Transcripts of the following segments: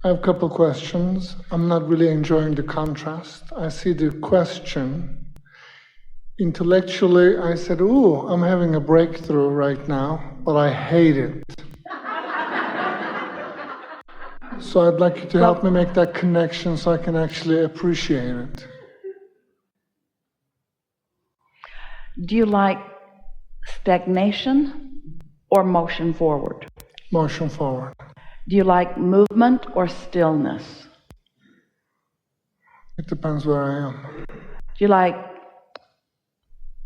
I have a couple questions. I'm not really enjoying the contrast. I see the question. Intellectually, I said, ooh, I'm having a breakthrough right now, but I hate it. So I'd like you to help me make that connection so I can actually appreciate it. Do you like stagnation or motion forward? Motion forward. Do you like movement or stillness? It depends where I am. Do you like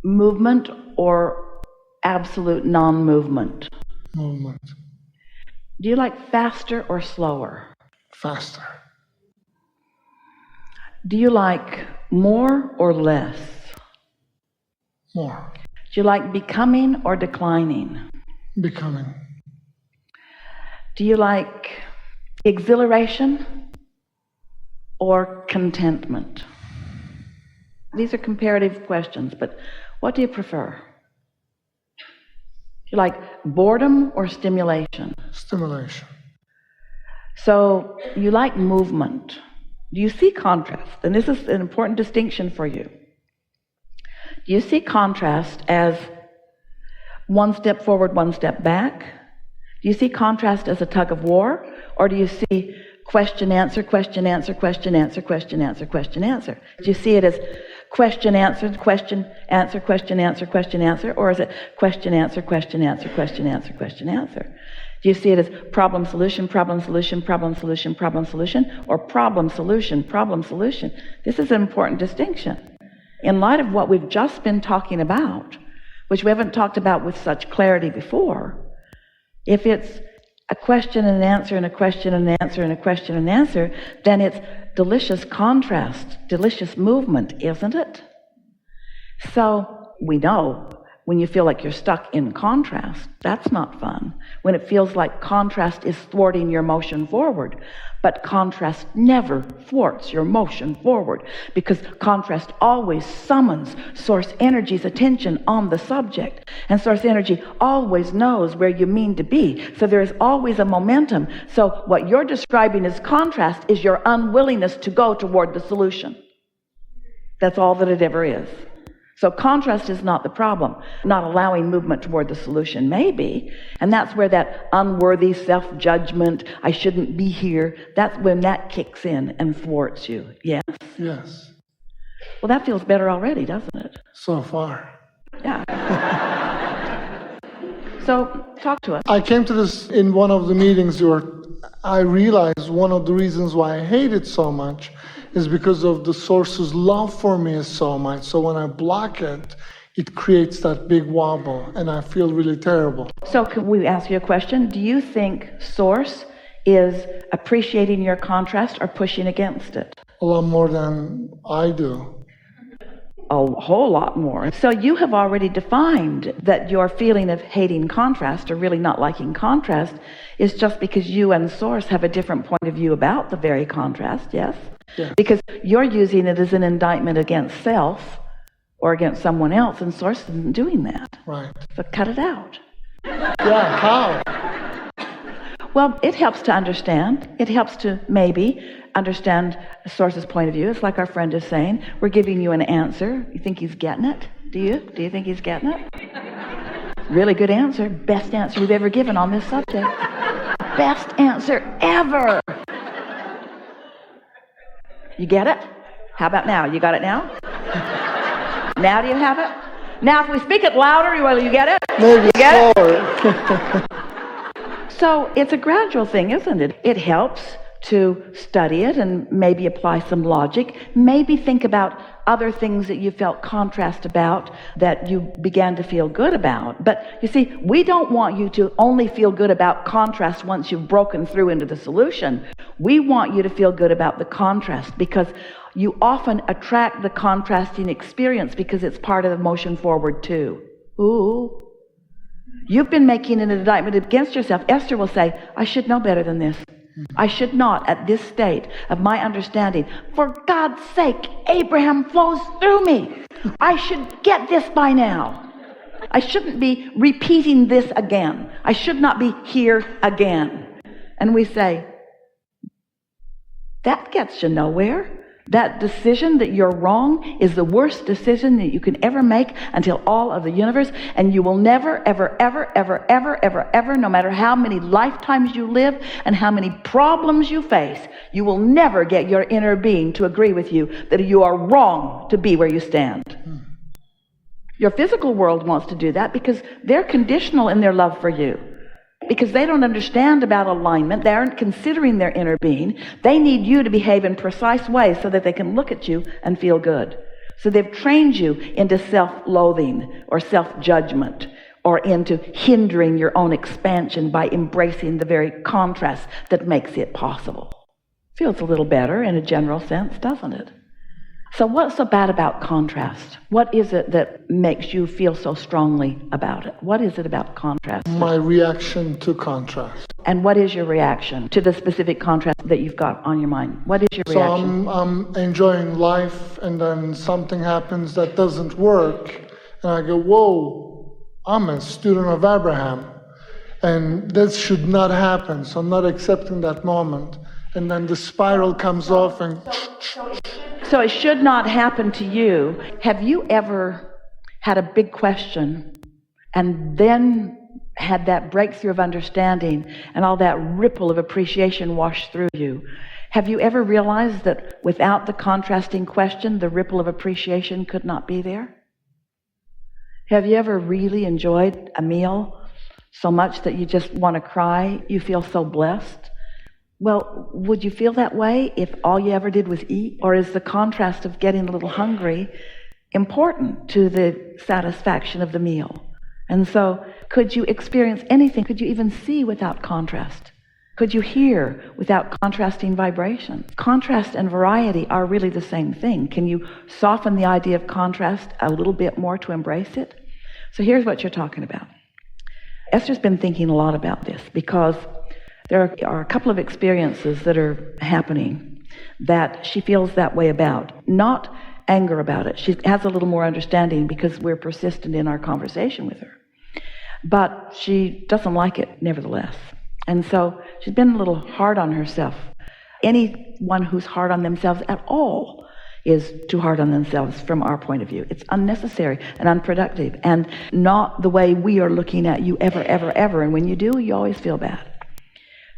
movement or absolute non-movement? Movement. Do you like faster or slower? Faster. Do you like more or less? More. Do you like becoming or declining? Becoming. Do you like exhilaration or contentment? These are comparative questions, but what do you prefer? Do you like boredom or stimulation? Stimulation. So you like movement. Do you see contrast? And this is an important distinction for you. Do you see contrast as one step forward, one step back? Do you see contrast as a tug of war? Or do you see question, answer, question, answer, question, answer, question, answer, question, answer? Do you see it as question, answer, question, answer, question, answer, question, answer? Or is it question, answer, question, answer, question, answer, question, answer? Do you see it as problem, solution, problem, solution, problem, solution, problem, solution? Or problem, solution, problem, solution? This is an important distinction. In light of what we've just been talking about, which we haven't talked about with such clarity before, if it's a question and an answer and a question and an answer and a question and an answer, then it's delicious contrast, delicious movement, isn't it? So we know when you feel like you're stuck in contrast, that's not fun. When it feels like contrast is thwarting your motion forward. But contrast never thwarts your motion forward, because contrast always summons source energy's attention on the subject. And source energy always knows where you mean to be. So there is always a momentum. So what you're describing as contrast is your unwillingness to go toward the solution. That's all that it ever is. So contrast is not the problem. Not allowing movement toward the solution may be. And that's where that unworthy self-judgment, I shouldn't be here, that's when that kicks in and thwarts you. Yes? Yes. Well, that feels better already, doesn't it? So far. Yeah. So talk to us. I came to this in one of the meetings where I realized one of the reasons why I hate it so much is because of the source's love for me is so much. So when I block it, it creates that big wobble, and I feel really terrible. So can we ask you a question? Do you think source is appreciating your contrast or pushing against it? A lot more than I do. A whole lot more. So you have already defined that your feeling of hating contrast or really not liking contrast is just because you and source have a different point of view about the very contrast, yes? Yeah. Because you're using it as an indictment against self or against someone else, and source isn't doing that. Right. So cut it out. Yeah, how? Well, it helps to understand. It helps to maybe understand the source's point of view. It's like our friend is saying, we're giving you an answer. You think he's getting it? Do you? Do you think he's getting it? Really good answer. Best answer we've ever given on this subject. Best answer ever. You get it? How about now? You got it now? Now do you have it? Now if we speak it louder, will you get it? Maybe you get slower. it? So it's a gradual thing, isn't it? It helps to study it and maybe apply some logic. Maybe think about other things that you felt contrast about that you began to feel good about. But you see, we don't want you to only feel good about contrast once you've broken through into the solution. We want you to feel good about the contrast, because you often attract the contrasting experience because it's part of the motion forward too. Ooh. You've been making an indictment against yourself. Esther will say, I should know better than this. I should not, at this state of my understanding. For God's sake, Abraham flows through me. I should get this by now. I shouldn't be repeating this again. I should not be here again. And we say, That gets you nowhere. That decision that you're wrong is the worst decision that you can ever make until all of the universe, and you will never, ever, ever, ever, ever, ever, ever, no matter how many lifetimes you live and how many problems you face, you will never get your inner being to agree with you that you are wrong to be where you stand. Your physical world wants to do that because they're conditional in their love for you. Because they don't understand about alignment. They aren't considering their inner being. They need you to behave in precise ways so that they can look at you and feel good. So they've trained you into self-loathing or self-judgment or into hindering your own expansion by embracing the very contrast that makes it possible. Feels a little better in a general sense, doesn't it? So what's so bad about contrast? What is it that makes you feel so strongly about it? What is it about contrast? My reaction to contrast. And what is your reaction to the specific contrast that you've got on your mind? What is your reaction? So I'm enjoying life, and then something happens that doesn't work, and I go, whoa, I'm a student of Abraham, and this should not happen, so I'm not accepting that moment. And then the spiral comes off and... So it should not happen to you. Have you ever had a big question and then had that breakthrough of understanding and all that ripple of appreciation wash through you? Have you ever realized that without the contrasting question, the ripple of appreciation could not be there? Have you ever really enjoyed a meal so much that you just want to cry? You feel so blessed? Well, would you feel that way if all you ever did was eat? Or is the contrast of getting a little hungry important to the satisfaction of the meal? And so, could you experience anything? Could you even see without contrast? Could you hear without contrasting vibration? Contrast and variety are really the same thing. Can you soften the idea of contrast a little bit more to embrace it? So here's what you're talking about. Esther's been thinking a lot about this because there are a couple of experiences that are happening that she feels that way about. Not anger about it. She has a little more understanding because we're persistent in our conversation with her. But she doesn't like it, nevertheless. And so she's been a little hard on herself. Anyone who's hard on themselves at all is too hard on themselves from our point of view. It's unnecessary and unproductive and not the way we are looking at you ever, ever, ever. And when you do, you always feel bad.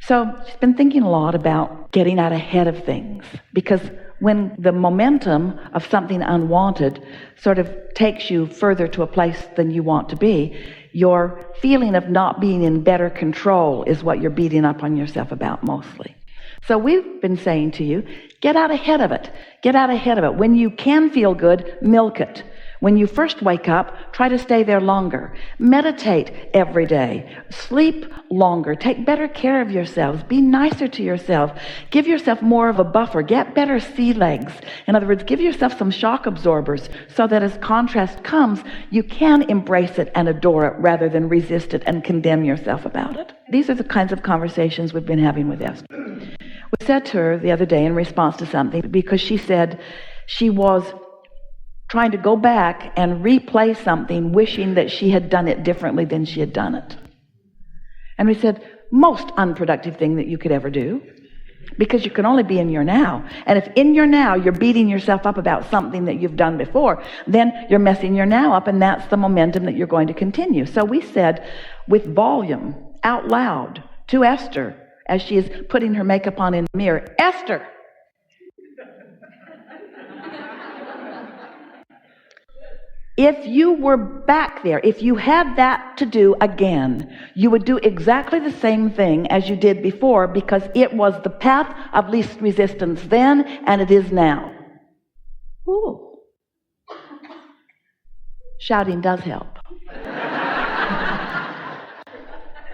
So she's been thinking a lot about getting out ahead of things, because when the momentum of something unwanted sort of takes you further to a place than you want to be, your feeling of not being in better control is what you're beating up on yourself about mostly. So we've been saying to you, get out ahead of it. Get out ahead of it. When you can feel good, milk it. When you first wake up, try to stay there longer. Meditate every day. Sleep longer. Take better care of yourselves. Be nicer to yourself. Give yourself more of a buffer. Get better sea legs. In other words, give yourself some shock absorbers so that as contrast comes, you can embrace it and adore it rather than resist it and condemn yourself about it. These are the kinds of conversations we've been having with Esther. We said to her the other day in response to something, because she said she was trying to go back and replay something, wishing that she had done it differently than she had done it. And we said, most unproductive thing that you could ever do, because you can only be in your now. And if in your now you're beating yourself up about something that you've done before, then you're messing your now up, and that's the momentum that you're going to continue. So we said, with volume, out loud, to Esther, as she is putting her makeup on in the mirror, Esther, if you were back there, if you had that to do again, you would do exactly the same thing as you did before, because it was the path of least resistance then, and it is now. Ooh. Shouting does help.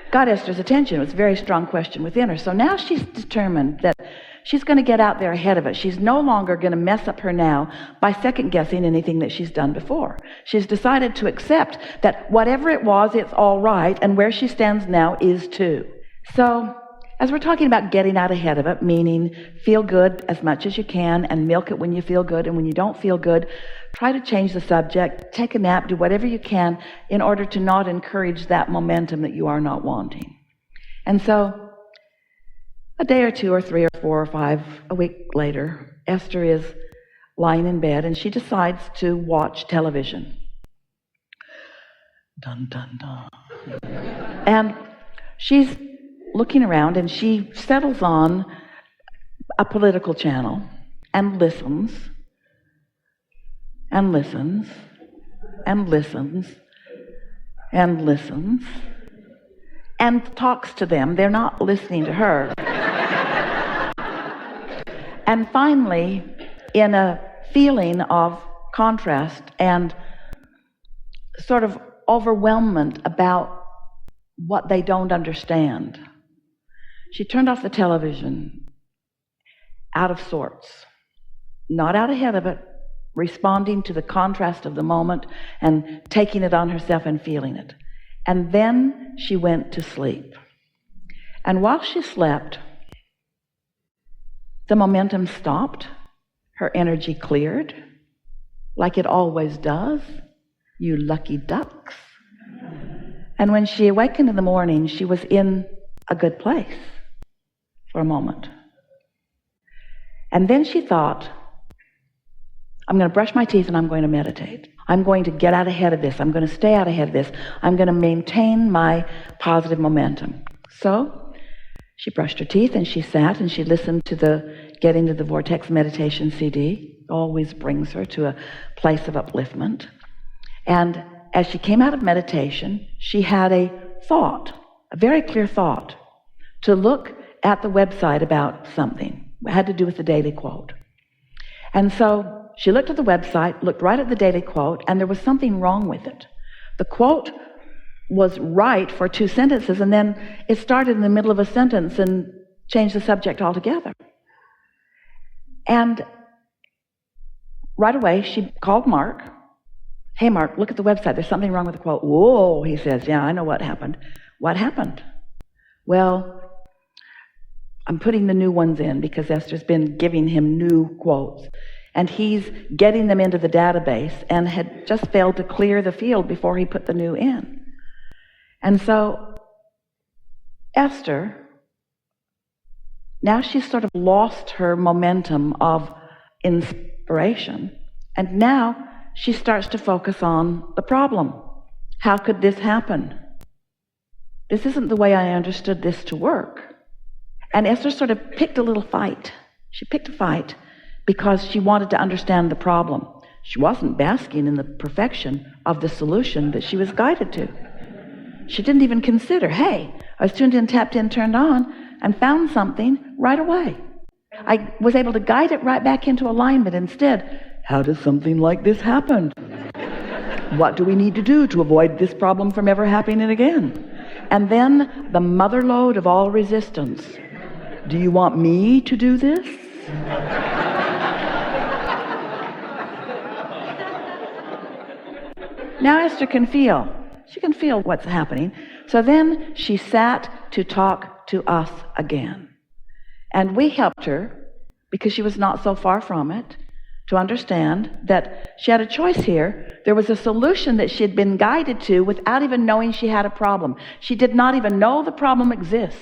Got Esther's attention. It was a very strong question within her. So now she's determined that she's going to get out there ahead of it. She's no longer going to mess up her now by second-guessing anything that she's done before. She's decided to accept that whatever it was, it's all right, and where she stands now is too. So, as we're talking about getting out ahead of it, meaning feel good as much as you can and milk it when you feel good, and when you don't feel good, try to change the subject, take a nap, do whatever you can in order to not encourage that momentum that you are not wanting. And so, A day or two or three or four or five, a week later, Esther is lying in bed and she decides to watch television. Dun, dun, dun. And she's looking around and she settles on a political channel and listens and listens and listens and listens and talks to them. They're not listening to her. And finally, in a feeling of contrast and sort of overwhelmment about what they don't understand, she turned off the television, out of sorts, not out ahead of it, responding to the contrast of the moment and taking it on herself and feeling it. And then she went to sleep. And while she slept, the momentum stopped, her energy cleared, like it always does, you lucky ducks. And when she awakened in the morning, she was in a good place for a moment. And then she thought, I'm going to brush my teeth and I'm going to meditate. I'm going to get out ahead of this. I'm going to stay out ahead of this. I'm going to maintain my positive momentum. So she brushed her teeth and she sat and she listened to the Getting to the Vortex meditation CD. Always brings her to a place of upliftment. And as she came out of meditation, she had a thought, a very clear thought, to look at the website about something. It had to do with the daily quote. And so she looked at the website, looked right at the daily quote, and there was something wrong with it. The quote was right for 2 sentences, and then it started in the middle of a sentence and changed the subject altogether. And right away, she called Mark. Hey, Mark, look at the website. There's something wrong with the quote. Whoa, he says. Yeah, I know what happened. What happened? Well, I'm putting the new ones in because Esther's been giving him new quotes. And he's getting them into the database and had just failed to clear the field before he put the new in. And so Esther, now she's sort of lost her momentum of inspiration. And now she starts to focus on the problem. How could this happen? This isn't the way I understood this to work. And Esther sort of picked a little fight. She picked a fight because she wanted to understand the problem. She wasn't basking in the perfection of the solution that she was guided to. She didn't even consider, hey, I was tuned in, tapped in, turned on, and found something right away. I was able to guide it right back into alignment. Instead, how does something like this happen? What do we need to do to avoid this problem from ever happening again? And then the mother lode of all resistance. Do you want me to do this? Now Esther can feel. She can feel what's happening. So then she sat to talk to us again. And we helped her, because she was not so far from it, to understand that she had a choice here. There was a solution that she had been guided to without even knowing she had a problem. She did not even know the problem exists.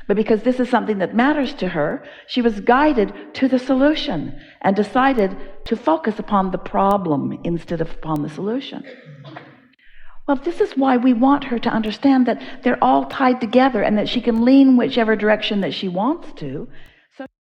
But because this is something that matters to her, she was guided to the solution and decided to focus upon the problem instead of upon the solution. Well, this is why we want her to understand that they're all tied together and that she can lean whichever direction that she wants to,